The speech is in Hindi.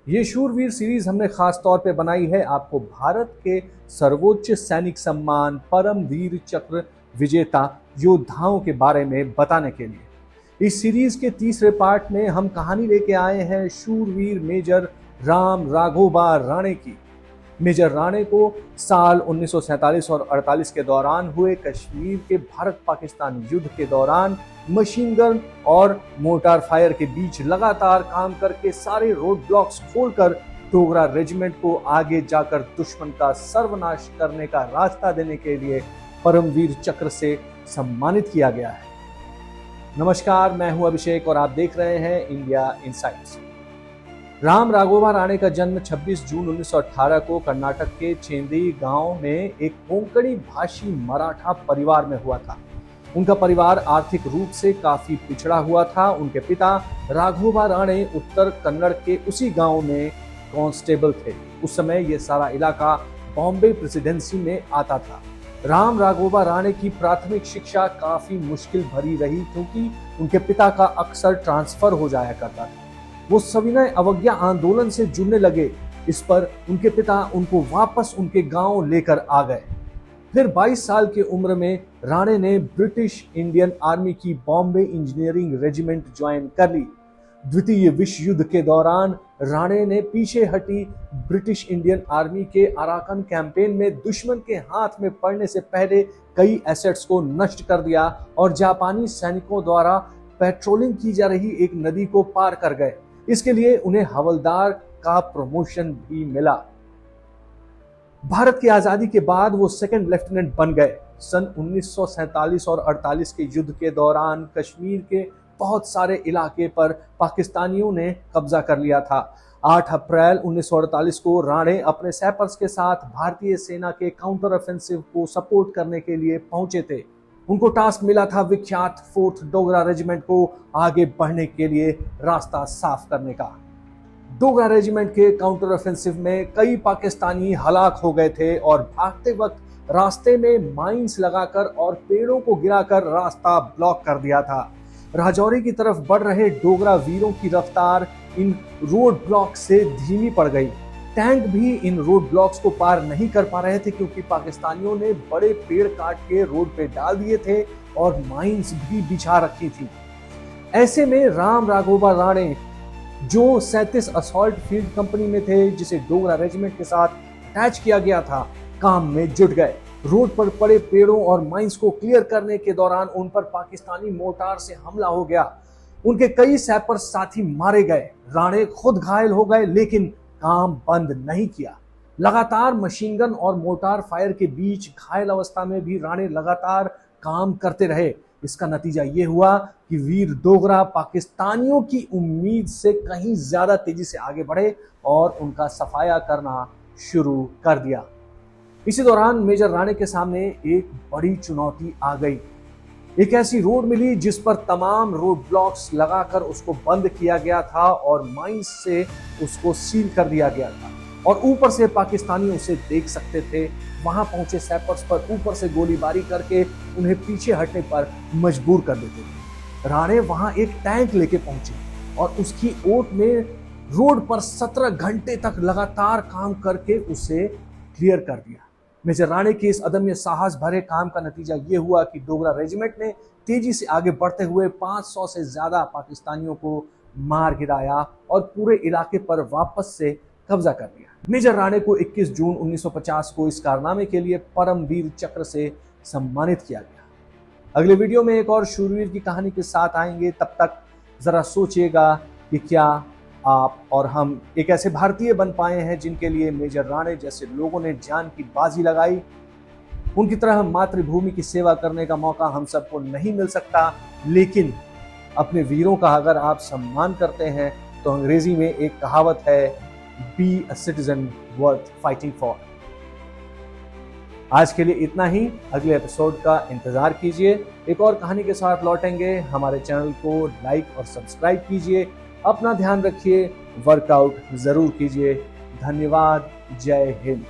ये शूरवीर सीरीज हमने खास तौर पे बनाई है आपको भारत के सर्वोच्च सैनिक सम्मान परम वीर चक्र विजेता योद्धाओं के बारे में बताने के लिए। इस सीरीज के तीसरे पार्ट में हम कहानी लेके आए हैं शूरवीर मेजर राम राघोबा राणे की। मेजर राणे को साल 1947 और 48 के दौरान हुए कश्मीर के भारत पाकिस्तान युद्ध के दौरान मशीन गन और मोर्टार फायर के बीच लगातार काम करके सारे रोड ब्लॉक्स खोलकर डोगरा रेजिमेंट को आगे जाकर दुश्मन का सर्वनाश करने का रास्ता देने के लिए परमवीर चक्र से सम्मानित किया गया है। नमस्कार, मैं हूं अभिषेक और आप देख रहे हैं इंडिया इनसाइट्स। राम राघोबा राणे का जन्म 26 जून 1918 को कर्नाटक के चेंदी गांव में एक कोंकणी भाषी मराठा परिवार में हुआ था। उनका परिवार आर्थिक रूप से काफी पिछड़ा हुआ था। उनके पिता राघोबा राणे उत्तर कन्नड़ के उसी गांव में कांस्टेबल थे। उस समय यह सारा इलाका बॉम्बे प्रेसिडेंसी में आता था। राम राघोबा राणे की प्राथमिक शिक्षा काफी मुश्किल भरी रही क्योंकि उनके पिता का अक्सर ट्रांसफर हो जाया करता था। वो सविनय अवज्ञा आंदोलन से जुड़ने लगे। इस पर उनके पिता उनको वापस उनके गांव लेकर आ गए। फिर 22 साल की उम्र में राणे ने ब्रिटिश इंडियन आर्मी की बॉम्बे इंजीनियरिंग रेजिमेंट ज्वाइन कर ली। द्वितीय विश्व युद्ध के दौरान राणे ने पीछे हटी ब्रिटिश इंडियन आर्मी के अराकन कैंपेन में दुश्मन के हाथ में पड़ने से पहले कई एसेट्स को नष्ट कर दिया और जापानी सैनिकों द्वारा पेट्रोलिंग की जा रही एक नदी को पार कर गए। इसके लिए उन्हें हवलदार का प्रमोशन भी मिला। भारत की आजादी के बाद वो सेकंड लेफ्टिनेंट बन गए। सन 1947 और 48 के युद्ध के दौरान कश्मीर के बहुत सारे इलाके पर पाकिस्तानियों ने कब्जा कर लिया था। 8 अप्रैल 1948 को राणे अपने सैपर्स के साथ भारतीय सेना के काउंटर ऑफेंसिव को सपोर्ट करने के लिए पहुंचे थे। उनको टास्क मिला था विख्यात 4th डोगरा रेजिमेंट को आगे बढ़ने के लिए रास्ता साफ करने का। डोगरा रेजिमेंट के काउंटर ऑफेंसिव में कई पाकिस्तानी हलाक हो गए थे और भागते वक्त रास्ते में माइंस लगाकर और पेड़ों को गिराकर रास्ता ब्लॉक कर दिया था। राजौरी की तरफ बढ़ रहे डोगरा वीरों की रफ्तार इन रोड ब्लॉक से धीमी पड़ गई। टैंक भी इन रोड ब्लॉक्स को पार नहीं कर पा रहे थे क्योंकि पाकिस्तानियों ने बड़े पेड़ काट के रोड पे डाल दिए थे और माइंस भी बिछा रखी थी। ऐसे में राम राघोबा राणे जो 37 असॉल्ट फील्ड कंपनी में थे, जिसे डोगरा रेजिमेंट के साथ अटैच किया गया था, काम में जुट गए। रोड पर पड़े पेड़ों और माइंस को क्लियर करने के दौरान उन पर पाकिस्तानी मोर्टार से हमला हो गया। उनके कई सैपर साथी मारे गए। राणे खुद घायल हो गए लेकिन काम बंद नहीं किया। लगातार मशीन गन और मोर्टार फायर के बीच घायल अवस्था में भी राणे लगातार काम करते रहे। इसका नतीजा ये हुआ कि वीर डोगरा पाकिस्तानियों की उम्मीद से कहीं ज्यादा तेजी से आगे बढ़े और उनका सफाया करना शुरू कर दिया। इसी दौरान मेजर राणे के सामने एक बड़ी चुनौती आ गई। एक ऐसी रोड मिली जिस पर तमाम रोड ब्लॉक्स लगाकर उसको बंद किया गया था और माइंस से उसको सील कर दिया गया था और ऊपर से पाकिस्तानी उसे देख सकते थे। वहां पहुंचे सैपर्स पर ऊपर से गोलीबारी करके उन्हें पीछे हटने पर मजबूर कर देते थे। राणे वहां एक टैंक लेके पहुंचे और उसकी ओट में रोड पर 17 घंटे तक लगातार काम करके उसे क्लियर कर दिया। मेजर राणे के इस अदम्य साहस भरे काम का नतीजा ये हुआ कि डोगरा रेजिमेंट ने तेजी से आगे बढ़ते हुए 500 से ज्यादा पाकिस्तानियों को मार गिराया और पूरे इलाके पर वापस से कब्जा कर लिया। मेजर राणे को 21 जून 1950 को इस कारनामे के लिए परमवीर चक्र से सम्मानित किया गया। अगले वीडियो में एक और शूरवीर की कहानी के साथ आएंगे। तब तक जरा सोचिएगा कि क्या आप और हम एक ऐसे भारतीय बन पाए हैं जिनके लिए मेजर राणे जैसे लोगों ने जान की बाजी लगाई। उनकी तरह मातृभूमि की सेवा करने का मौका हम सबको नहीं मिल सकता, लेकिन अपने वीरों का अगर आप सम्मान करते हैं तो अंग्रेजी में एक कहावत है, be a citizen worth fighting for. आज के लिए इतना ही। अगले एपिसोड का इंतजार कीजिए। एक और कहानी के साथ लौटेंगे। हमारे चैनल को लाइक और सब्सक्राइब कीजिए। अपना ध्यान रखिए, वर्कआउट जरूर कीजिए। धन्यवाद। जय हिंद।